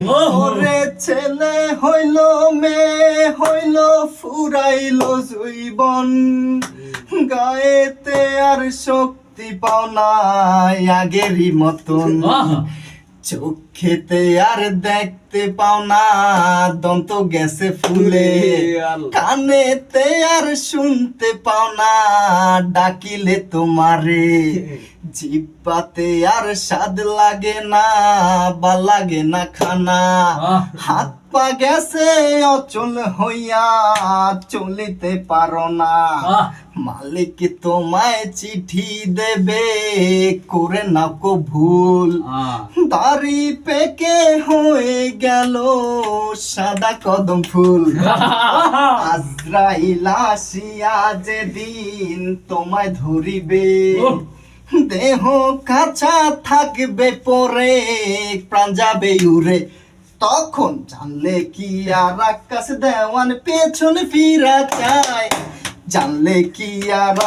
ওরে ছেলে হইল মেয়ে হইল ফুরাইল জৈবন গায়েতে আর শক্তি পাও নাই আগেরই মতন চোখেতে আর দেখতে পাও না দন্ত গেছে ফুলে কানেতে আর শুনতে পাও না ডাকিলে তোমারে জিব্বাতে আর স্বাদ লাগে না বা লাগে না খানা হাত পা গেছে অচল হইয়া চলিতে পারো না মালিক তোমায় চিঠি দেবে করে না কো ভুল দাড়ি পেকে হয়ে গেল সাদা কদম ফুল আজরাইল আসিয়া যেদিন তোমায় ধরিবে দেহ কাঁচা থাকবে পরে প্রাণ যাবে উড়ে তখন জানলে কি আর আকাশ দেওয়ান পেছন ফিরা চায় জানলে কি আর